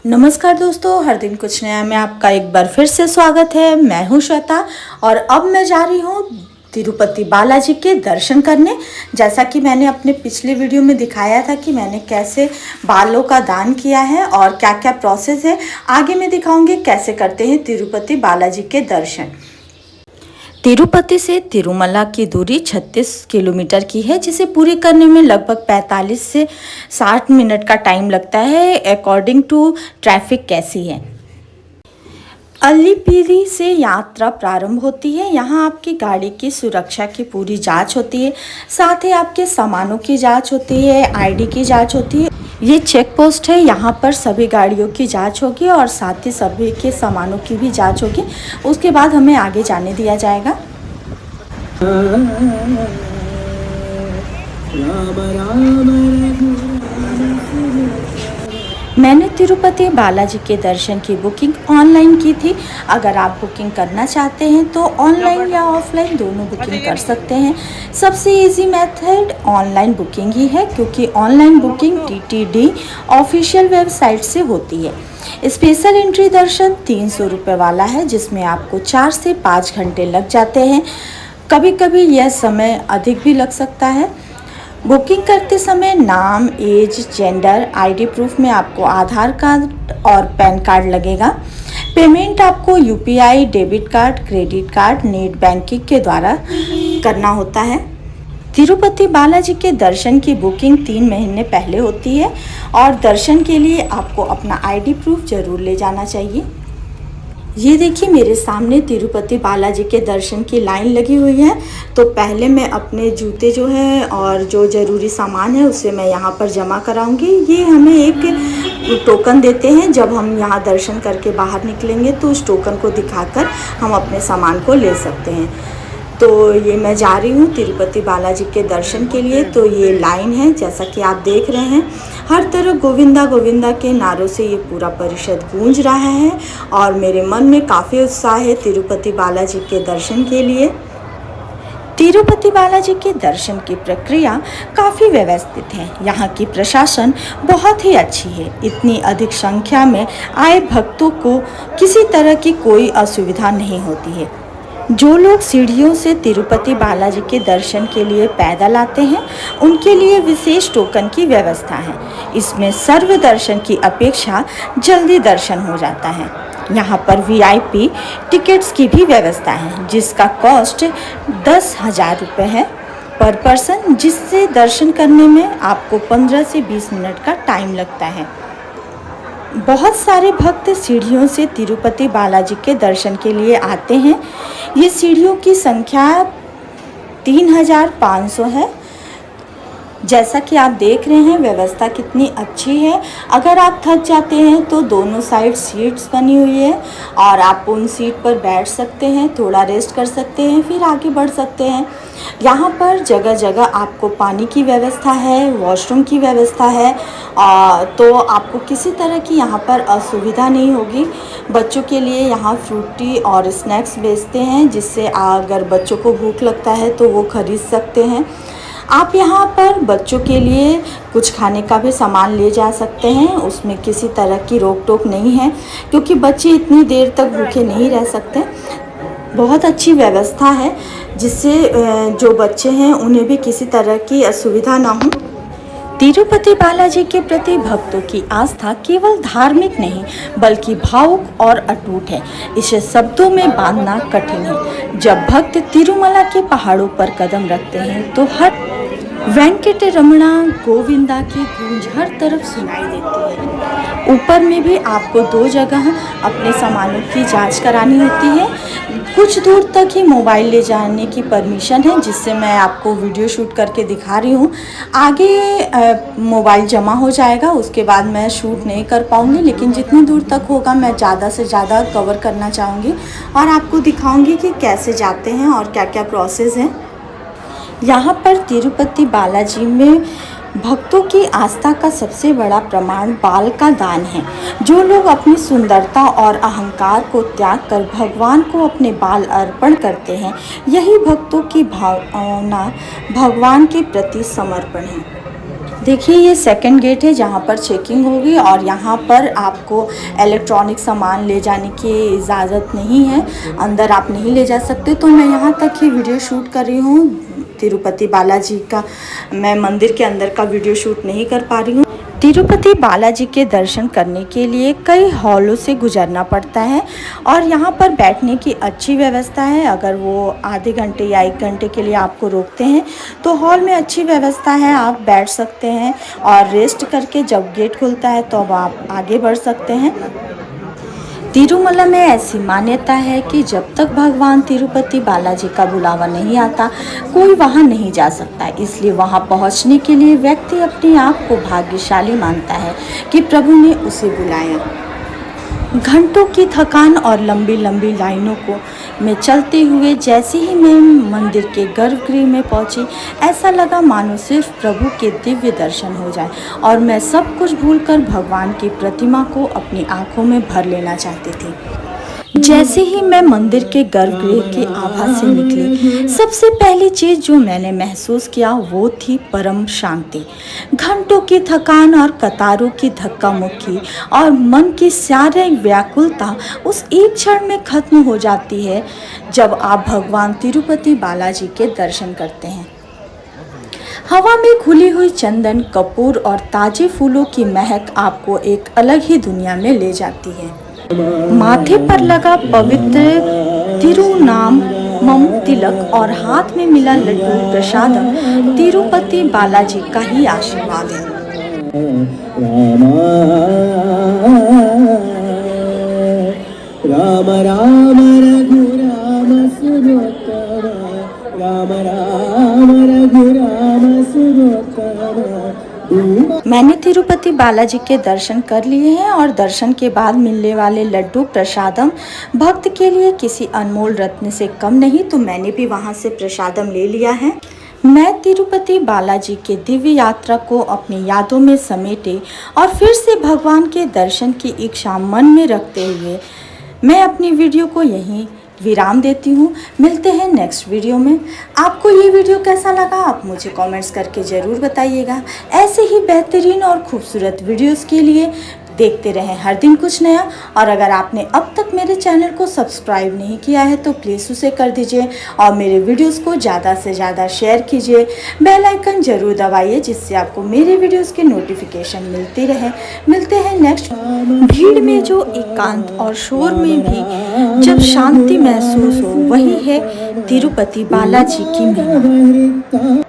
नमस्कार दोस्तों, हर दिन कुछ नया में आपका एक बार फिर से स्वागत है। मैं हूं श्वेता और अब मैं जा रही हूं तिरुपति बालाजी के दर्शन करने। जैसा कि मैंने अपने पिछले वीडियो में दिखाया था कि मैंने कैसे बालों का दान किया है और क्या क्या प्रोसेस है, आगे मैं दिखाऊंगी कैसे करते हैं तिरुपति बालाजी के दर्शन। तिरुपति से तिरुमला की दूरी 36 किलोमीटर की है, जिसे पूरी करने में लगभग 45 से 60 मिनट का टाइम लगता है अकॉर्डिंग टू ट्रैफिक कैसी है। अल्लीपीरी से यात्रा प्रारंभ होती है। यहाँ आपकी गाड़ी की सुरक्षा की पूरी जांच होती है, साथ ही आपके सामानों की जांच होती है, आईडी की जांच होती है। ये चेक पोस्ट है, यहाँ पर सभी गाड़ियों की जांच होगी और साथ ही सभी के सामानों की भी जांच होगी। उसके बाद हमें आगे जाने दिया जाएगा। मैंने तिरुपति बालाजी के दर्शन की बुकिंग ऑनलाइन की थी। अगर आप बुकिंग करना चाहते हैं तो ऑनलाइन या ऑफलाइन दोनों बुकिंग कर सकते हैं। सबसे इजी मेथड ऑनलाइन बुकिंग ही है, क्योंकि online booking TTD official website से होती है। स्पेशल एंट्री दर्शन 300 रुपये वाला है, जिसमें आपको 4 से 5 घंटे लग जाते हैं। कभी कभी यह समय अधिक भी लग सकता है। बुकिंग करते समय नाम, एज, जेंडर, आईडी प्रूफ में आपको आधार कार्ड और पैन कार्ड लगेगा। पेमेंट आपको UPI, debit card, credit card, net banking के द्वारा करना होता है। तिरुपति बालाजी के दर्शन की बुकिंग 3 महीने पहले होती है और दर्शन के लिए आपको अपना आईडी प्रूफ जरूर ले जाना चाहिए। ये देखिए, मेरे सामने तिरुपति बालाजी के दर्शन की लाइन लगी हुई है। तो पहले मैं अपने जूते जो है और जो ज़रूरी सामान है उसे मैं यहाँ पर जमा कराऊंगी। ये हमें एक टोकन देते हैं, जब हम यहाँ दर्शन करके बाहर निकलेंगे तो उस टोकन को दिखाकर हम अपने सामान को ले सकते हैं। तो ये मैं जा रही हूँ तिरुपति बालाजी के दर्शन के लिए। तो ये लाइन है, जैसा कि आप देख रहे हैं, हर तरफ गोविंदा गोविंदा के नारों से ये पूरा परिषद गूंज रहा है और मेरे मन में काफ़ी उत्साह है तिरुपति बालाजी के दर्शन के लिए। तिरुपति बालाजी के दर्शन की प्रक्रिया काफ़ी व्यवस्थित है। यहाँ की प्रशासन बहुत ही अच्छी है। इतनी अधिक संख्या में आए भक्तों को किसी तरह की कोई असुविधा नहीं होती है। जो लोग सीढ़ियों से तिरुपति बालाजी के दर्शन के लिए पैदल आते हैं, उनके लिए विशेष टोकन की व्यवस्था है। इसमें सर्व दर्शन की अपेक्षा जल्दी दर्शन हो जाता है। यहाँ पर वीआईपी टिकट्स की भी व्यवस्था है, जिसका कॉस्ट 10,000 रुपये है पर पर्सन, जिससे दर्शन करने में आपको 15 से 20 मिनट का टाइम लगता है। बहुत सारे भक्त सीढ़ियों से तिरुपति बालाजी के दर्शन के लिए आते हैं। ये सीढ़ियों की संख्या 3500 है। जैसा कि आप देख रहे हैं, व्यवस्था कितनी अच्छी है। अगर आप थक जाते हैं तो दोनों साइड सीट्स बनी हुई है और आप उन सीट पर बैठ सकते हैं, थोड़ा रेस्ट कर सकते हैं, फिर आगे बढ़ सकते हैं। यहाँ पर जगह जगह आपको पानी की व्यवस्था है, वॉशरूम की व्यवस्था है, तो आपको किसी तरह की यहाँ पर असुविधा नहीं होगी। बच्चों के लिए यहाँ फ्रूटी और स्नैक्स बेचते हैं, जिससे अगर बच्चों को भूख लगता है तो वो खरीद सकते हैं। आप यहाँ पर बच्चों के लिए कुछ खाने का भी सामान ले जा सकते हैं, उसमें किसी तरह की रोक टोक नहीं है, क्योंकि बच्चे इतनी देर तक भूखे नहीं रह सकते। बहुत अच्छी व्यवस्था है, जिससे जो बच्चे हैं उन्हें भी किसी तरह की असुविधा ना हो। तिरुपति बालाजी के प्रति भक्तों की आस्था केवल धार्मिक नहीं बल्कि भावुक और अटूट है। इसे शब्दों में बांधना कठिन है। जब भक्त तिरुमला के पहाड़ों पर कदम रखते हैं तो हर वेंकटरमणा गोविंदा की गूंज हर तरफ सुनाई देती है। ऊपर में भी आपको 2 जगह अपने सामानों की जांच करानी होती है। कुछ दूर तक ही मोबाइल ले जाने की परमिशन है, जिससे मैं आपको वीडियो शूट करके दिखा रही हूँ। आगे मोबाइल जमा हो जाएगा, उसके बाद मैं शूट नहीं कर पाऊँगी, लेकिन जितनी दूर तक होगा मैं ज़्यादा से ज़्यादा कवर करना चाहूँगी और आपको दिखाऊँगी कि कैसे जाते हैं और क्या क्या प्रोसेस है। यहाँ पर तिरुपति बालाजी में भक्तों की आस्था का सबसे बड़ा प्रमाण बाल का दान है। जो लोग अपनी सुंदरता और अहंकार को त्याग कर भगवान को अपने बाल अर्पण करते हैं, यही भक्तों की भावना भगवान के प्रति समर्पण है। देखिए ये सेकंड गेट है जहाँ पर चेकिंग होगी और यहाँ पर आपको इलेक्ट्रॉनिक सामान ले जाने की इजाज़त नहीं है, अंदर आप नहीं ले जा सकते। तो मैं यहाँ तक ही वीडियो शूट कर रही हूँ तिरुपति बालाजी का, मैं मंदिर के अंदर का वीडियो शूट नहीं कर पा रही हूँ। तिरुपति बालाजी के दर्शन करने के लिए कई हॉलों से गुजरना पड़ता है और यहाँ पर बैठने की अच्छी व्यवस्था है। अगर वो आधे घंटे या 1 घंटे के लिए आपको रोकते हैं तो हॉल में अच्छी व्यवस्था है, आप बैठ सकते हैं और रेस्ट करके जब गेट खुलता है तो अब आप आगे बढ़ सकते हैं। तिरुमला में ऐसी मान्यता है कि जब तक भगवान तिरुपति बालाजी का बुलावा नहीं आता कोई वहां नहीं जा सकता। इसलिए वहां पहुंचने के लिए व्यक्ति अपने आप को भाग्यशाली मानता है कि प्रभु ने उसे बुलाया। घंटों की थकान और लंबी लंबी लाइनों को में चलते हुए जैसे ही मैं मंदिर के गर्भगृह में पहुंची, ऐसा लगा मानो सिर्फ प्रभु के दिव्य दर्शन हो जाए और मैं सब कुछ भूलकर भगवान की प्रतिमा को अपनी आंखों में भर लेना चाहती थी। जैसे ही मैं मंदिर के गर्भगृह के आभा से निकली, सबसे पहली चीज जो मैंने महसूस किया वो थी परम शांति। घंटों की थकान और कतारों की धक्का मुक्की और मन की सारी व्याकुलता उस एक क्षण में खत्म हो जाती है जब आप भगवान तिरुपति बालाजी के दर्शन करते हैं। हवा में खुली हुई चंदन, कपूर और ताजे फूलों की महक आपको एक अलग ही दुनिया में ले जाती है। माथे पर लगा पवित्र तिरुनामम तिलक और हाथ में मिला लड्डू प्रसादम तिरुपति बालाजी का ही आशीर्वाद है। राम राम रघुराम सुरोत्तम, राम राम रघुराम सुरोत्तम। मैंने तिरुपति बालाजी के दर्शन कर लिए हैं और दर्शन के बाद मिलने वाले लड्डू प्रसादम भक्त के लिए किसी अनमोल रत्न से कम नहीं, तो मैंने भी वहां से प्रसादम ले लिया है। मैं तिरुपति बालाजी के दिव्य यात्रा को अपनी यादों में समेटे और फिर से भगवान के दर्शन की इच्छा मन में रखते हुए मैं अपनी वीडियो को यहीं विराम देती हूँ। मिलते हैं नेक्स्ट वीडियो में। आपको ये वीडियो कैसा लगा आप मुझे कमेंट्स करके ज़रूर बताइएगा। ऐसे ही बेहतरीन और खूबसूरत वीडियोस के लिए देखते रहें हर दिन कुछ नया। और अगर आपने अब तक मेरे चैनल को सब्सक्राइब नहीं किया है तो प्लीज़ उसे कर दीजिए और मेरे वीडियोस को ज़्यादा से ज़्यादा शेयर कीजिए। बेल आइकन ज़रूर दबाइए जिससे आपको मेरे वीडियोस के नोटिफिकेशन मिलती रहे। मिलते हैं नेक्स्ट। भीड़ में जो एकांत और शोर में भी जब शांति महसूस हो वही है तिरुपति बालाजी की महिमा।